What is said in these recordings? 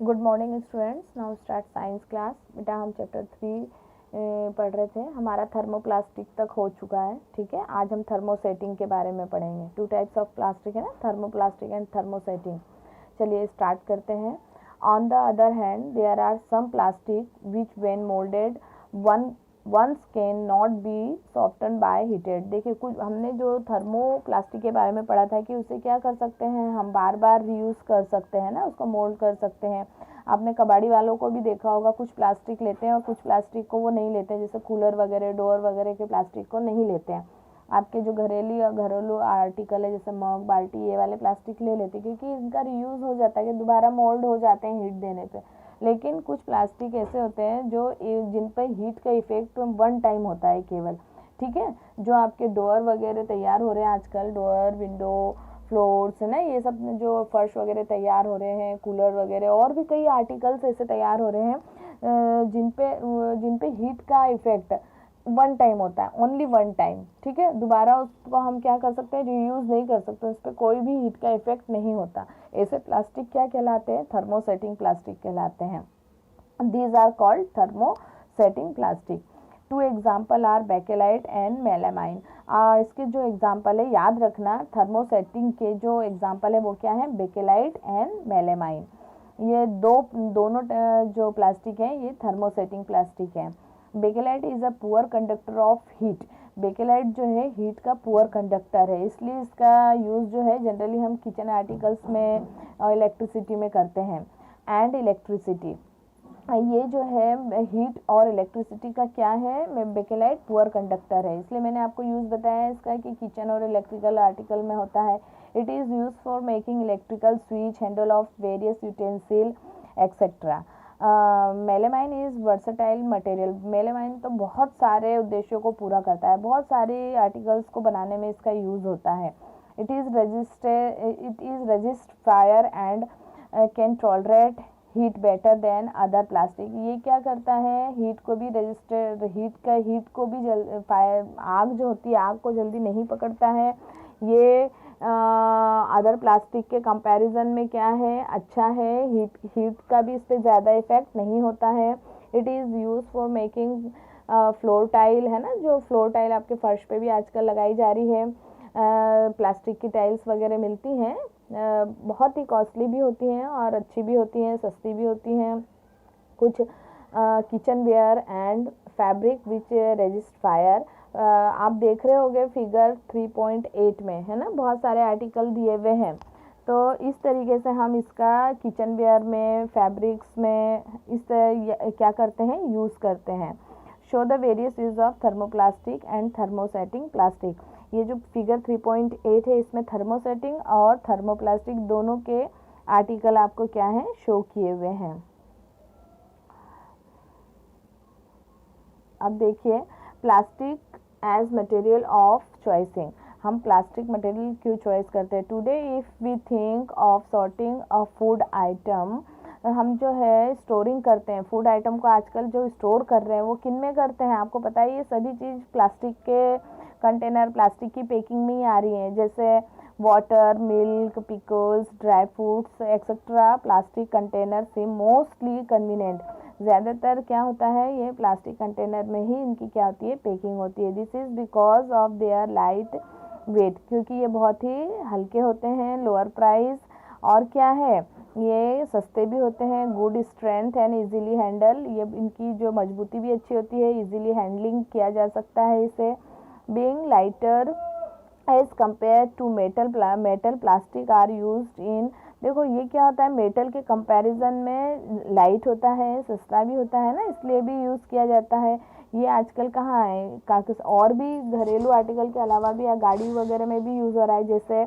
Good morning students. Now start science class. बेटा हम chapter 3 पढ़ रहे थे, हमारा थर्मोप्लास्टिक तक हो चुका है। ठीक है, आज हम थर्मोसेटिंग के बारे में पढ़ेंगे। 2 टाइप्स ऑफ प्लास्टिक है ना, थर्मोप्लास्टिक एंड थर्मोसेटिंग। चलिए स्टार्ट करते हैं। On the other hand there are some plastic which when moulded once can not be soften by heated. देखिए, कुछ हमने जो थर्मोप्लास्टिक के बारे में पढ़ा था कि उसे क्या कर सकते हैं, हम बार बार रीयूज़ कर सकते हैं ना, उसको मोल्ड कर सकते हैं। आपने कबाड़ी वालों को भी देखा होगा, कुछ प्लास्टिक लेते हैं और कुछ प्लास्टिक को वो नहीं लेते हैं, जैसे कूलर वगैरह, डोर वगैरह के प्लास्टिक को नहीं लेते हैं। आपके जो घरेलू आर्टिकल है जैसे मग, बाल्टी, ये वाले प्लास्टिक ले लेते हैं क्योंकि इनका रीयूज़ हो जाता है कि दोबारा मोल्ड हो जाते हैं हीट देने पे। लेकिन कुछ प्लास्टिक ऐसे होते हैं जो जिन पर हीट का इफेक्ट वन टाइम होता है केवल। ठीक है, जो आपके डोर वगैरह तैयार हो रहे हैं आजकल, डोर, विंडो, फ्लोर्स है ना, ये सब जो फर्श वगैरह तैयार हो रहे हैं, कूलर वगैरह और भी कई आर्टिकल्स ऐसे तैयार हो रहे हैं जिन पे हीट का इफेक्ट वन टाइम होता है, ओनली वन टाइम। ठीक है, दोबारा उसको हम क्या कर सकते हैं, रीयूज़ नहीं कर सकते, उस पर कोई भी हीट का इफेक्ट नहीं होता। ऐसे प्लास्टिक क्या कहलाते हैं, थर्मोसेटिंग प्लास्टिक कहलाते हैं। These are called thermosetting plastic. Two example are bakelite and melamine. इसके जो एग्जाम्पल है याद रखना, थर्मोसेटिंग के जो एग्जाम्पल है वो क्या है, बेकेलाइट एंड मेलामाइन। ये दोनों जो प्लास्टिक हैं ये थर्मोसेटिंग प्लास्टिक है। Bakelite is a poor conductor of heat. Bakelite जो है हीट का पुअर कंडक्टर है, इसलिए इसका यूज़ जो है जनरली हम किचन आर्टिकल्स में और इलेक्ट्रिसिटी में करते हैं। एंड इलेक्ट्रिसिटी, ये जो है हीट और इलेक्ट्रिसिटी का क्या है, बेकेलाइट पुअर कंडक्टर है, इसलिए मैंने आपको यूज़ बताया इसका कि किचन और इलेक्ट्रिकल आर्टिकल में होता है। It is use for making electrical switch, handle of various utensil etcetera. Melamine is versatile material. Melamine तो बहुत सारे उद्देश्यों को पूरा करता है, बहुत सारे आर्टिकल्स को बनाने में इसका यूज़ होता है। It is resist fire and can tolerate heat better than other plastic. ये क्या करता है, हीट को भी रजिस्टर हीट को भी आग जो होती है, आग को जल्दी नहीं पकड़ता है। ये अदर प्लास्टिक के कंपैरिजन में क्या है, अच्छा है। हीट का भी इस पर ज़्यादा इफेक्ट नहीं होता है। It is use for making floor tile, है ना, जो फ्लोर टाइल आपके फर्श पे भी आजकल लगाई जा रही है। प्लास्टिक की टाइल्स वगैरह मिलती हैं, बहुत ही कॉस्टली भी होती हैं और अच्छी भी होती हैं, सस्ती भी होती हैं। कुछ kitchen ware and fabric which resist fire. आप देख रहे होंगे फिगर 3.8 में, है ना, बहुत सारे आर्टिकल दिए हुए हैं। तो इस तरीके से हम इसका किचन वेयर में, फैब्रिक्स में इस तरह क्या करते हैं, यूज़ करते हैं। Show the various use of thermoplastic and thermosetting plastic. ये जो फिगर 3.8 है इसमें थर्मोसेटिंग और थर्मोप्लास्टिक दोनों के आर्टिकल आपको क्या है, शो किए हुए हैं। अब देखिए, plastic as material of choicing. हम प्लास्टिक मटेरियल क्यों चॉइस करते हैं। Today if we think of sorting a food item, हम जो है स्टोरिंग करते हैं फूड आइटम को, आजकल जो स्टोर कर रहे हैं वो किन में करते हैं, आपको पता है ये सभी चीज़ प्लास्टिक के कंटेनर, प्लास्टिक की पैकिंग में ही आ रही हैं, जैसे water, milk, pickles, dry fruits etcetera. Plastic container से मोस्टली कन्वीनियंट, ज़्यादातर क्या होता है, ये प्लास्टिक कंटेनर में ही इनकी क्या होती है, पैकिंग होती है। This is because of their light weight, क्योंकि ये बहुत ही हल्के होते हैं, लोअर प्राइस, और क्या है, ये सस्ते भी होते हैं, good strength and easily handle. ये इनकी जो मजबूती भी अच्छी होती है, इजीली हैंडलिंग किया जा सकता है इसे। Being lighter as compare to metal plastic are used in. देखो ये क्या होता है, मेटल के कंपैरिजन में लाइट होता है, सस्ता भी होता है ना, इसलिए भी यूज़ किया जाता है। ये आजकल कहाँ है, काफ़ी और भी घरेलू आर्टिकल के अलावा भी या गाड़ी वगैरह में भी यूज़ हो रहा है। जैसे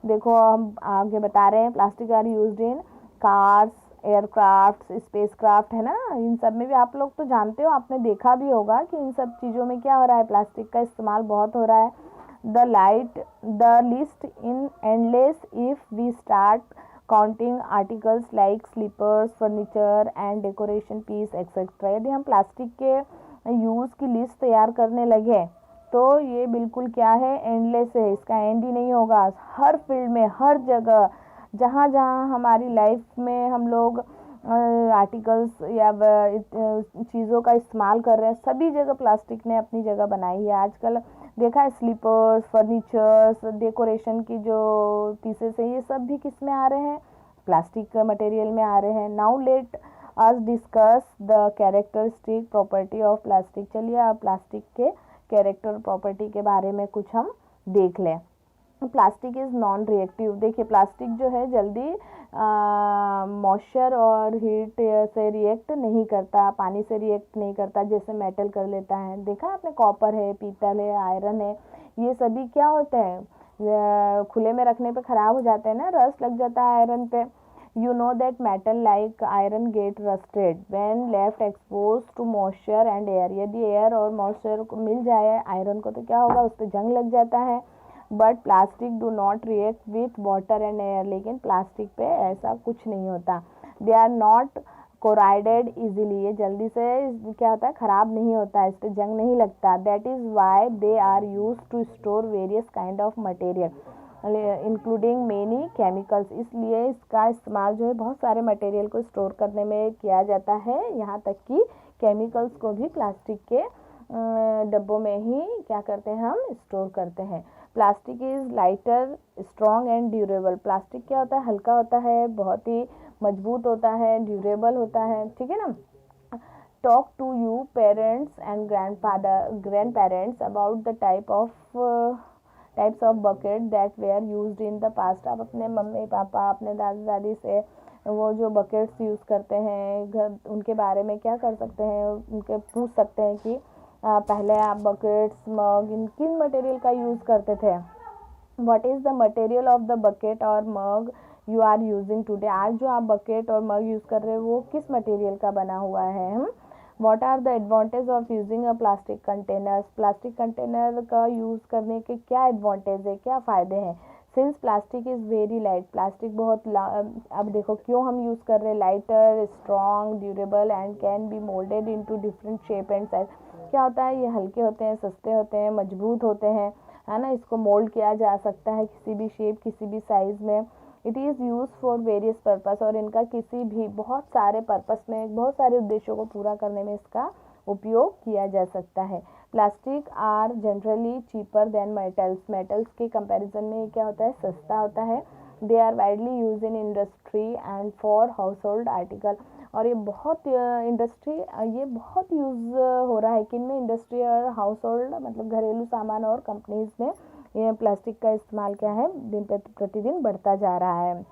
देखो हम आगे बता रहे हैं, plastic are used in cars, aircraft, spacecraft, है ना, इन सब में भी आप लोग तो जानते हो, आपने देखा भी होगा कि इन सब चीज़ों में क्या हो रहा है, प्लास्टिक का इस्तेमाल बहुत हो रहा है। the list in endless if we start counting articles like slippers, furniture and decoration piece etc. यदि हम प्लास्टिक के यूज़ की लिस्ट तैयार करने लगे तो ये बिल्कुल क्या है, एंडलेस है, इसका एंड ही नहीं होगा। हर फील्ड में, हर जगह, जहाँ जहाँ हमारी लाइफ में हम लोग आर्टिकल्स या चीज़ों का इस्तेमाल कर रहे हैं, सभी जगह प्लास्टिक ने अपनी जगह बनाई है। आजकल देखा है स्लीपर्स, फर्नीचर्स, डेकोरेशन की जो पीसेस हैं, ये सब भी किस में आ रहे हैं, प्लास्टिक मटेरियल में आ रहे हैं। Now let us discuss the characteristic property of plastic. चलिए अब प्लास्टिक के कैरेक्टर प्रॉपर्टी के बारे में कुछ हम देख लें। Plastic is non reactive. देखिए प्लास्टिक जो है जल्दी मॉइस्चर और हीट से रिएक्ट नहीं करता, पानी से रिएक्ट नहीं करता जैसे मेटल कर लेता है। देखा आपने, कॉपर है, पीतल है, आयरन है, ये सभी क्या होते हैं, खुले में रखने पे ख़राब हो जाते हैं ना, रस्ट लग जाता है आयरन पे। You know that metal like iron get rusted when left exposed to moisture and air। यदि एयर और मॉइस्चर को मिल जाए आयरन को तो क्या होगा, उस पर जंग लग जाता है। But plastic do not react with water and air. लेकिन प्लास्टिक पे ऐसा कुछ नहीं होता। They are not corroded easily. ये जल्दी से क्या होता है, ख़राब नहीं होता है, इस पर जंग नहीं लगता। That is why they are use to store various kind of material including many chemicals. इसलिए इसका इस्तेमाल जो है बहुत सारे मटेरियल को स्टोर करने में किया जाता है, यहाँ तक कि केमिकल्स को भी प्लास्टिक के डब्बों में ही क्या करते हैं, हम स्टोर करते हैं। Plastic is lighter, strong and durable. Plastic क्या होता है, हल्का होता है, बहुत ही मजबूत होता है, ड्यूरेबल होता है, ठीक है ना। Talk to you parents and grand parents about the types of bucket that were used in the past. आप अपने मम्मी पापा, अपने दादा दादी से वो जो बकेट्स यूज़ करते हैं घर, उनके बारे में क्या कर सकते हैं, उनके पूछ सकते हैं कि पहले आप बकेट्स, मग, इन किन मटेरियल का यूज़ करते थे। What is the material of the bucket और मग यू आर यूजिंग टुडे। आज जो आप बकेट और मग यूज़ कर रहे हो वो किस मटेरियल का बना हुआ है। What are the advantage of using a plastic containers। Plastic container का यूज़ करने के क्या एडवांटेज है, क्या फ़ायदे हैं। Since plastic is very light. Plastic बहुत अब देखो क्यों हम यूज़ कर रहे हैं, lighter, strong, durable and can be moulded into different shape and size. क्या होता है, ये हल्के होते हैं, सस्ते होते हैं, मजबूत होते हैं, है ना। इसको मोल्ड किया जा सकता है किसी भी शेप, किसी भी साइज़ में। It is use for various purpose. और इनका किसी भी बहुत सारे पर्पस में, बहुत सारे उद्देश्यों को पूरा करने में इसका उपयोग किया जा सकता है। Plastic are generally cheaper than metals. Metals के कंपैरिजन में क्या होता है, सस्ता होता है। They are widely use in industry and for household article. और ये बहुत ये बहुत यूज़ हो रहा है किन में, इंडस्ट्री और हाउस होल्ड मतलब घरेलू सामान और कंपनीज में ये प्लास्टिक का इस्तेमाल क्या है, दिन प्रतिदिन बढ़ता जा रहा है।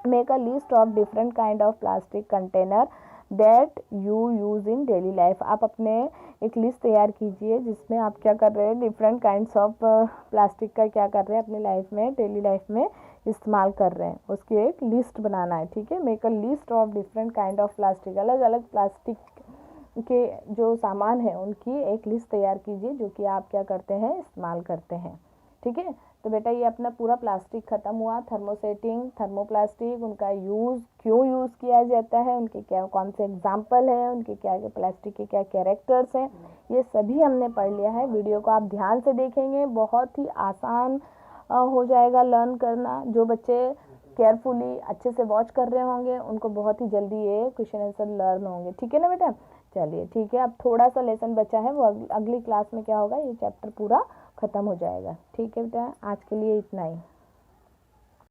Make a list of different kind of plastic container that you use in daily life. आप अपने एक लिस्ट तैयार कीजिए जिसमें आप क्या कर रहे हैं, डिफरेंट काइंड्स ऑफ प्लास्टिक का क्या कर रहे हैं अपनी लाइफ में, डेली लाइफ में इस्तेमाल कर रहे हैं, उसकी एक लिस्ट बनाना है, ठीक है। Make a list of different kind of plastic. अलग अलग प्लास्टिक के जो सामान है उनकी एक लिस्ट तैयार कीजिए जो कि आप क्या करते हैं, इस्तेमाल करते हैं, ठीक है। तो बेटा ये अपना पूरा प्लास्टिक ख़त्म हुआ। थर्मोसेटिंग, थर्मोप्लास्टिक, उनका यूज़, क्यों यूज़ किया जाता है, उनके क्या कौन से एग्जाम्पल हैं, उनके क्या प्लास्टिक के क्या कैरेक्टर्स हैं, ये सभी हमने पढ़ लिया है। वीडियो को आप ध्यान से देखेंगे, बहुत ही आसान हो जाएगा लर्न करना। जो बच्चे केयरफुली अच्छे से वॉच कर रहे होंगे उनको बहुत ही जल्दी ये क्वेश्चन आंसर लर्न होंगे, ठीक है ना बेटा। चलिए ठीक है, अब थोड़ा सा लेसन बचा है, वो अगली क्लास में क्या होगा, ये चैप्टर पूरा ख़त्म हो जाएगा, ठीक है बेटा। आज के लिए इतना ही।